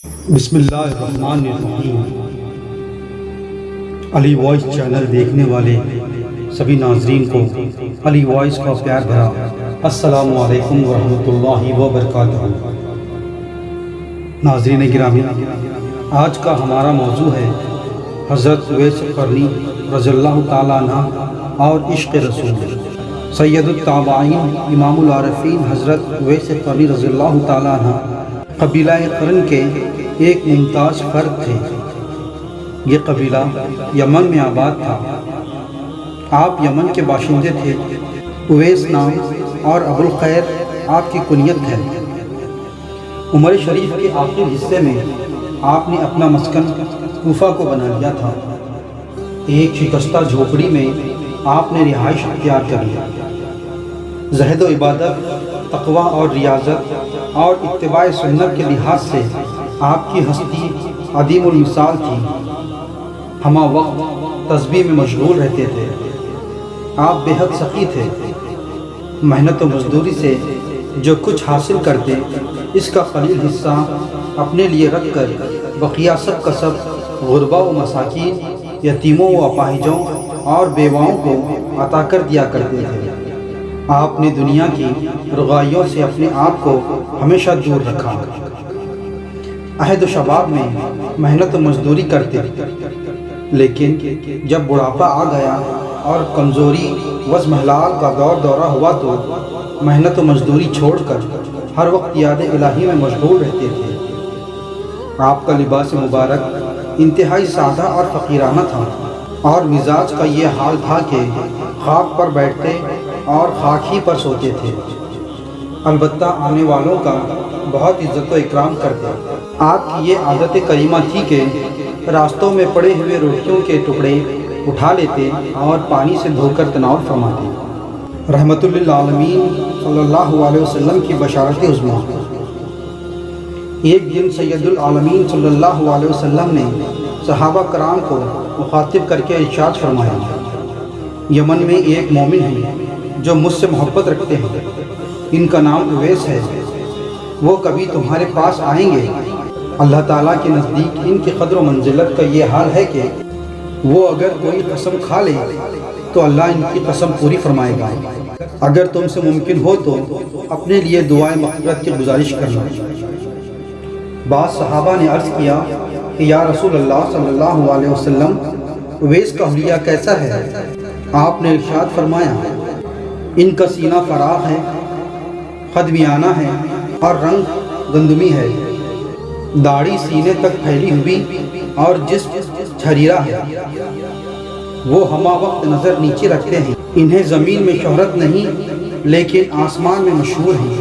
بسم اللہ الرحمن الرحیم۔ علی وائس چینل دیکھنے والے سبھی ناظرین کو علی وائس کا پیار بھرا السلام علیکم ورحمۃ اللہ وبرکاتہ۔ ناظرین گرامی، آج کا ہمارا موضوع ہے حضرت اویس قرنی رضی اللہ تعالیٰ عنہ اور عشق رسول۔ سید التابعین امام العارفین حضرت اویس قرنی رضی اللہ تعالیٰ عنہ قبیلہ قرن کے ایک ممتاز فرد تھے۔ یہ قبیلہ یمن میں آباد تھا۔ آپ یمن کے باشندے تھے۔ اویس نام اور ابو الخیر آپ کی کنیت ہے۔ عمر شریف کے آخری حصے میں آپ نے اپنا مسکن کوفہ کو بنا لیا تھا۔ ایک شکستہ جھوپڑی میں آپ نے رہائش اختیار کر لیا۔ زہد و عبادت، تقوی اور ریاضت اور اتباع سنت کے لحاظ سے آپ کی ہستی عدیم المثال تھی۔ ہمہ وقت تسبیح میں مشغول رہتے تھے۔ آپ بے حد سخی تھے۔ محنت و مزدوری سے جو کچھ حاصل کرتے اس کا قلیل حصہ اپنے لیے رکھ کر بقیہ سب کا سب غربا و مساکین، یتیموں و اپاہجوں اور بیواؤں کو عطا کر دیا کرتے تھے۔ آپ نے دنیا کی رغائیوں سے اپنے آپ کو ہمیشہ دور رکھا۔ عہد و شباب میں محنت و مزدوری کرتے، لیکن جب بڑھاپا آ گیا اور کمزوری وضمحلال کا دورہ ہوا تو محنت و مزدوری چھوڑ کر ہر وقت یاد الہی میں مشغول رہتے تھے۔ آپ کا لباس مبارک انتہائی سادہ اور فقیرانہ تھا، اور مزاج کا یہ حال تھا کہ خاک پر بیٹھتے اور خاک ہی پر سوتے تھے۔ البتہ آنے والوں کا بہت عزت و اکرام کرتے۔ آپ کی یہ عادت کریمہ تھی کہ راستوں میں پڑے ہوئے روٹیوں کے ٹکڑے اٹھا لیتے اور پانی سے دھو کر تناول فرماتے۔ رحمت للعالمین صلی اللہ علیہ وسلم کی بشارت عظمیٰ۔ ایک دن سید العالمین صلی اللہ علیہ وسلم نے صحابہ کرام کو مخاطب کر کے ارشاد فرمایا، یمن میں ایک مومن ہے جو مجھ سے محبت رکھتے ہیں، ان کا نام اویس ہے، وہ کبھی تمہارے پاس آئیں گے۔ اللہ تعالیٰ کے نزدیک ان کی قدر و منزلت کا یہ حال ہے کہ وہ اگر کوئی قسم کھا لے تو اللہ ان کی قسم پوری فرمائے گا۔ اگر تم سے ممکن ہو تو اپنے لیے دعائے مغفرت کی گزارش کرنا۔ بعض صحابہ نے عرض کیا کہ یا رسول اللہ صلی اللہ علیہ وسلم، اویس کا حلیہ کیسا ہے؟ آپ نے ارشاد فرمایا، ان کا سینہ فراخ ہے، قد میانہ ہے اور رنگ گندمی ہے، داڑھی سینے تک پھیلی ہوئی اور جسم جھریرا ہے۔ وہ ہمہ وقت نظر نیچے رکھتے ہیں، انہیں زمین میں شہرت نہیں لیکن آسمان میں مشہور ہیں۔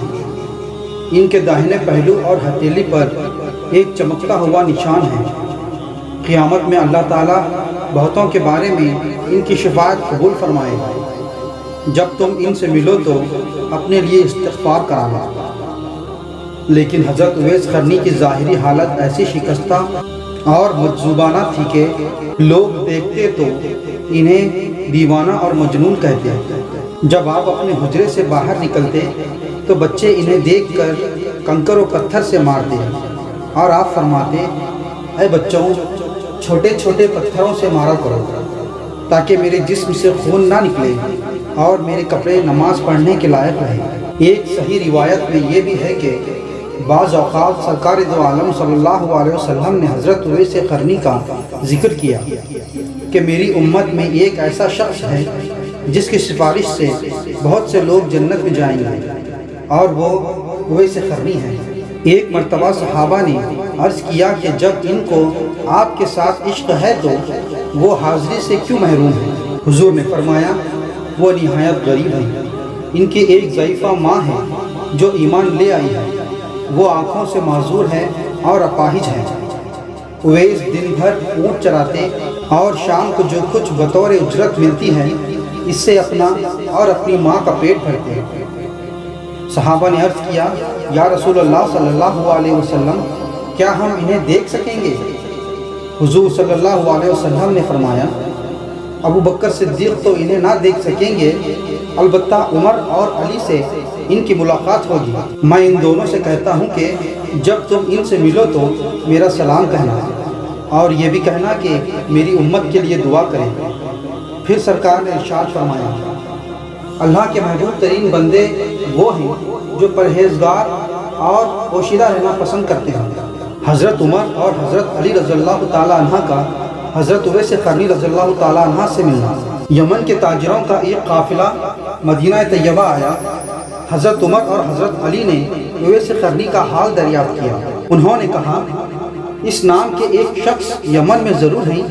ان کے داہنے پہلو اور ہتھیلی پر ایک چمکتا ہوا نشان ہے۔ قیامت میں اللہ تعالیٰ بہتوں کے بارے میں ان کی شفاعت قبول فرمائے گا۔ جب تم ان سے ملو تو اپنے لیے استغفار کرانا۔ لیکن حضرت اویس قرنی کی ظاہری حالت ایسی شکستہ اور مجذوبانہ تھی کہ لوگ دیکھتے تو انہیں دیوانہ اور مجنون کہتے۔ جب آپ اپنے حجرے سے باہر نکلتے تو بچے انہیں دیکھ کر کنکر و پتھر سے مارتے، اور آپ فرماتے، اے بچوں، چھوٹے چھوٹے پتھروں سے مارا کرو تاکہ میرے جسم سے خون نہ نکلے اور میرے کپڑے نماز پڑھنے کے لائق رہیں۔ ایک صحیح روایت میں یہ بھی ہے کہ بعض اوقات سرکار دو عالم صلی اللہ علیہ وسلم نے حضرت اویس قرنی کا ذکر کیا کہ میری امت میں ایک ایسا شخص ہے جس کی سفارش سے بہت سے لوگ جنت میں جائیں گے، اور وہ اویس قرنی ہے۔ ایک مرتبہ صحابہ نے عرض کیا کہ جب ان کو آپ کے ساتھ عشق ہے تو وہ حاضری سے کیوں محروم ہیں؟ حضور نے فرمایا، وہ نہایت غریب ہیں، ان کی ایک ضعیفہ ماں ہے جو ایمان لے آئی ہے، وہ آنکھوں سے معذور ہے اور اپاہج ہے۔ اویس دن بھر اونٹ چراتے اور شام کو جو کچھ بطور اجرت ملتی ہے اس سے اپنا اور اپنی ماں کا پیٹ بھرتے۔ صحابہ نے عرض کیا، یا رسول اللہ صلی اللہ علیہ وسلم، کیا ہم انہیں دیکھ سکیں گے؟ حضور صلی اللہ علیہ وسلم نے فرمایا، ابو بکر صدیق تو انہیں نہ دیکھ سکیں گے، البتہ عمر اور علی سے ان کی ملاقات ہوگی۔ میں ان دونوں سے کہتا ہوں کہ جب تم ان سے ملو تو میرا سلام کہنا اور یہ بھی کہنا کہ میری امت کے لیے دعا کریں۔ پھر سرکار نے ارشاد فرمایا، اللہ کے محبوب ترین بندے وہ ہیں جو پرہیزگار اور پوشیدہ رہنا پسند کرتے ہیں۔ حضرت عمر اور حضرت علی رضی اللہ تعالیٰ عنہ کا حضرت اویس قرنی رضی اللہ تعالیٰ عنہ سے ملنا۔ یمن کے تاجروں کا ایک قافلہ مدینہ طیبہ آیا۔ حضرت عمر اور حضرت علی نے اویس قرنی کا حال دریافت کیا۔ انہوں نے کہا، اس نام کے ایک شخص یمن میں ضرور ہیں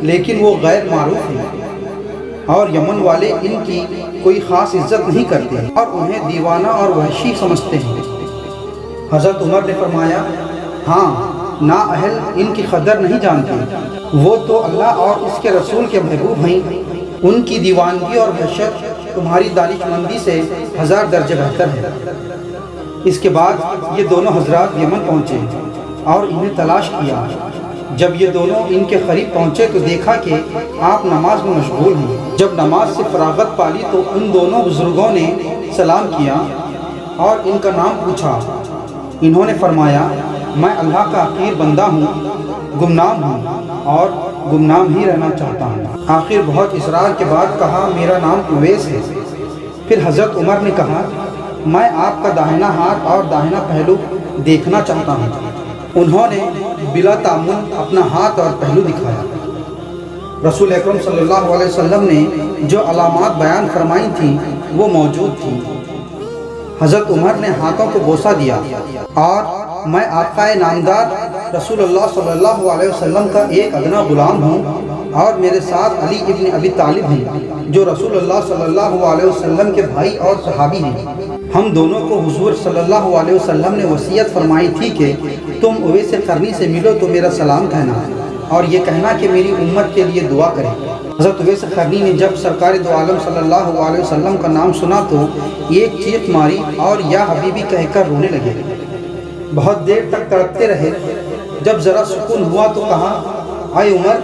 لیکن وہ غیر معروف ہیں اور یمن والے ان کی کوئی خاص عزت نہیں کرتے اور انہیں دیوانہ اور وحشی سمجھتے ہیں۔ حضرت عمر نے فرمایا، ہاں، نااہل ان کی قدر نہیں جانتے، وہ تو اللہ اور اس کے رسول کے محبوب ہیں، ان کی دیوانگی اور وحشت تمہاری دانشمندی سے 1000 درجے بہتر ہے۔ اس کے بعد یہ دونوں حضرات یمن پہنچے اور انہیں تلاش کیا۔ جب یہ دونوں ان کے قریب پہنچے تو دیکھا کہ آپ نماز میں مشغول ہیں۔ جب نماز سے فراغت پالی تو ان دونوں بزرگوں نے سلام کیا اور ان کا نام پوچھا۔ انہوں نے فرمایا، میں اللہ کا حقیر بندہ ہوں، گمنام ہوں اور گمنام ہی رہنا چاہتا ہوں۔ آخر بہت اصرار کے بعد کہا، میرا نام اویس ہے۔ پھر حضرت عمر نے کہا، میں آپ کا داہنا ہاتھ اور داہنا پہلو دیکھنا چاہتا ہوں۔ انہوں نے بلا تعمل اپنا ہاتھ اور پہلو دکھایا۔ رسول اکرم صلی اللہ علیہ وسلم نے جو علامات بیان فرمائی تھیں وہ موجود تھیں۔ حضرت عمر نے ہاتھوں کو بوسہ دیا اور میں آقا نامدار رسول اللہ صلی اللہ علیہ وسلم کا ایک ادنا غلام ہوں اور میرے ساتھ علی ابن ابی طالب ہیں جو رسول اللہ صلی اللہ علیہ وسلم کے بھائی اور صحابی ہیں۔ ہم دونوں کو حضور صلی اللہ علیہ وسلم نے وصیت فرمائی تھی کہ تم اویس قرنی سے ملو تو میرا سلام کہنا اور یہ کہنا کہ میری امت کے لیے دعا کریں۔ حضرت اویس قرنی نے جب سرکار دو عالم صلی اللہ علیہ وسلم کا نام سنا تو ایک چیخ ماری اور یا حبیبی کہہ کر رونے لگے۔ بہت دیر تک تڑپتے رہے۔ جب ذرا سکون ہوا تو کہا، اے عمر،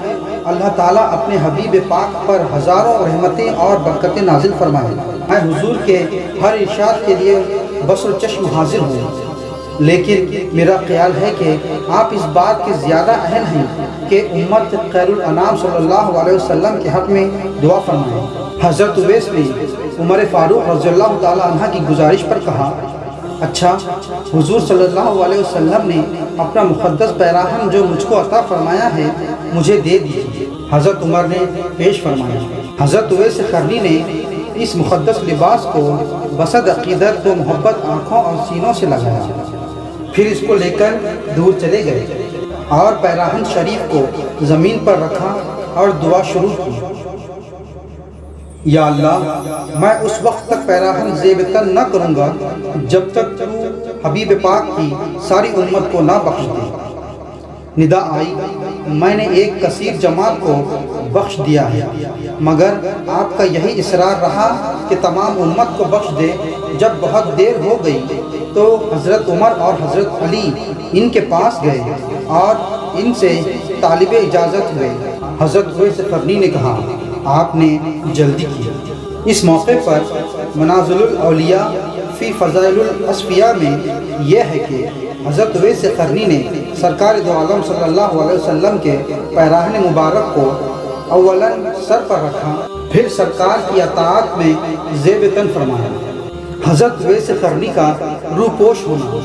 اللہ تعالیٰ اپنے حبیب پاک پر ہزاروں رحمتیں اور برکتیں نازل فرمائے۔ میں حضور کے ہر ارشاد کے لیے بصر و چشم حاضر ہوں، لیکن میرا خیال ہے کہ آپ اس بات کے زیادہ اہل ہیں کہ امت خیر الانام صلی اللہ علیہ وسلم کے حق میں دعا فرمائیں۔ حضرت اویس نے عمر فاروق رضی اللہ تعالیٰ عنہ کی گزارش پر کہا، اچھا، حضور صلی اللہ علیہ وسلم نے اپنا مقدس پیراہن جو مجھ کو عطا فرمایا ہے مجھے دے دیجیے۔ حضرت عمر نے پیش فرمایا۔ حضرت اویس قرنی نے اس مقدس لباس کو بصد عقیدت و محبت آنکھوں اور سینوں سے لگایا، پھر اس کو لے کر دور چلے گئے اور پیراہن شریف کو زمین پر رکھا اور دعا شروع کی، یا اللہ، میں اس وقت تک پیراہن زیب تن نہ کروں گا جب تک تو حبیب پاک کی ساری امت کو نہ بخش دے۔ ندا آئی، میں نے ایک کثیر جماعت کو بخش دیا ہے، مگر آپ کا یہی اصرار رہا کہ تمام امت کو بخش دے۔ جب بہت دیر ہو گئی تو حضرت عمر اور حضرت علی ان کے پاس گئے اور ان سے طالب اجازت ہوئے۔ حضرت اویس قرنی نے کہا، آپ نے جلدی کی۔ اس موقع پر منازل الاولیاء فی فضائل الاصفیاء میں یہ ہے کہ حضرت اویس قرنی نے سرکار دو عالم صلی اللہ علیہ وسلم کے پیراہن مبارک کو اولاً سر پر رکھا، پھر سرکار کی اطاعت میں زیب تن فرمایا۔ حضرت اویس قرنی کا روپوش ہونا۔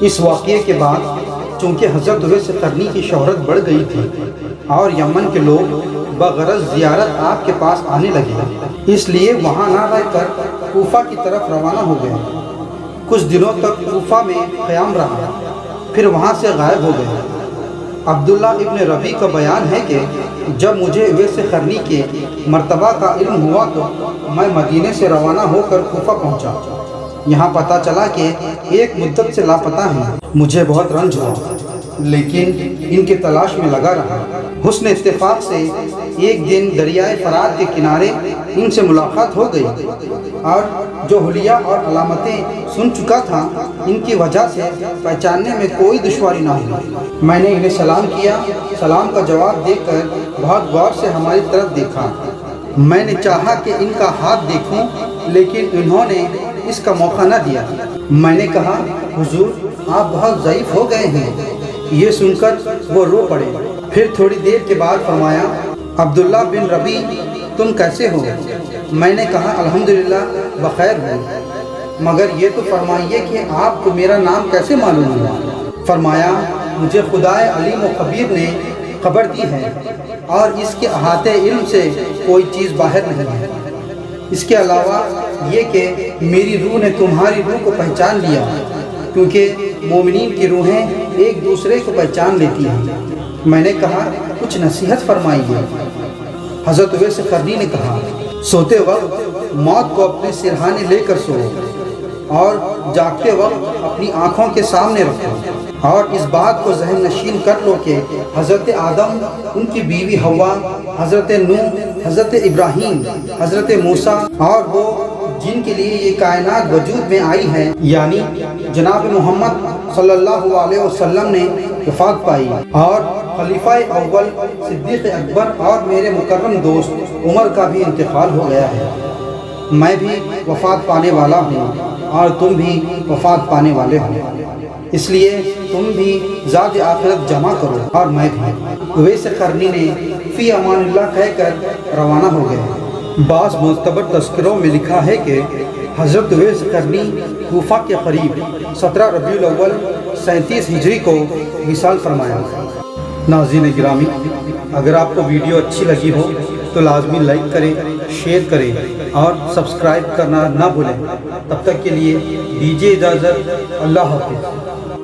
اس واقعے کے بعد چونکہ حضرت اویس قرنی کی شہرت بڑھ گئی تھی اور یمن کے لوگ بغرض زیارت آپ کے پاس آنے لگے، اس لیے وہاں نہ رہ کر کوفہ کی طرف روانہ ہو گئے۔ کچھ دنوں تک کوفہ میں قیام رہا، پھر وہاں سے غائب ہو گئے۔ عبداللہ ابن ربیع کا بیان ہے کہ جب مجھے اویس قرنی کے مرتبہ کا علم ہوا تو میں مدینے سے روانہ ہو کر کوفہ پہنچا۔ یہاں پتہ چلا کہ ایک مدت سے لاپتہ ہیں۔ مجھے بہت رنج ہوا لیکن ان کی تلاش میں لگا رہا۔ حسن اتفاق سے ایک دن دریائے فرات کے کنارے ان سے ملاقات ہو گئی اور جو حلیہ اور علامتیں سن چکا تھا ان کی وجہ سے پہچاننے میں کوئی دشواری نہ ہوئی۔ میں نے انہیں سلام کیا۔ سلام کا جواب دے کر بہت غور سے ہماری طرف دیکھا۔ میں نے چاہا کہ ان کا ہاتھ دیکھوں لیکن انہوں نے اس کا موقع نہ دیا۔ میں نے کہا، حضور آپ بہت ضعیف ہو گئے ہیں۔ یہ سن کر وہ رو پڑے۔ پھر تھوڑی دیر کے بعد فرمایا، عبداللہ بن ربی تم کیسے ہو؟ میں نے کہا الحمدللہ بخیر ہوں، مگر یہ تو فرمائیے کہ آپ کو میرا نام کیسے معلوم ہوا؟ فرمایا، مجھے خدائے علیم و خبیر نے خبر دی ہے اور اس کے احاطے علم سے کوئی چیز باہر نہیں ہے۔ اس کے علاوہ یہ کہ میری روح نے تمہاری روح کو پہچان لیا، کیونکہ مومنین کی روحیں ایک دوسرے کو پہچان لیتی ہیں۔ میں نے کہا کچھ نصیحت فرمائیے۔ حضرت اویس قرنی نے کہا، سوتے وقت موت کو اپنے سرہانے لے کر سو اور جاگتے وقت اپنی آنکھوں کے سامنے رکھو، اور اس بات کو ذہن نشین کر لو کہ حضرت آدم، ان کی بیوی حوا، حضرت نوح، حضرت ابراہیم، حضرت موسیٰ اور وہ جن کے لیے یہ کائنات وجود میں آئی ہے، یعنی جناب محمد صلی اللہ علیہ وسلم نے وفات پائی، اور خلیفہ اول صدیق اکبر اور میرے مکرم دوست عمر کا بھی انتقال ہو گیا ہے۔ میں بھی وفات پانے والا ہوں اور تم بھی وفات پانے والے ہو، اس لیے تم بھی ذات آخرت جمع کرو اور میں بھی۔ اویس قرنی نے فی امان اللہ کہہ کر روانہ ہو گئے۔ بعض معتبر تذکروں میں لکھا ہے کہ حضرت اویس قرنی کوفہ کے قریب 17 ربیع الاول 37 ہجری کو وصال فرمایا۔ ناظرین گرامی، اگر آپ کو ویڈیو اچھی لگی ہو تو لازمی لائک کریں، شیئر کریں اور سبسکرائب کرنا نہ بھولیں۔ تب تک کے لیے دیجیے اجازت، اللہ حافظ۔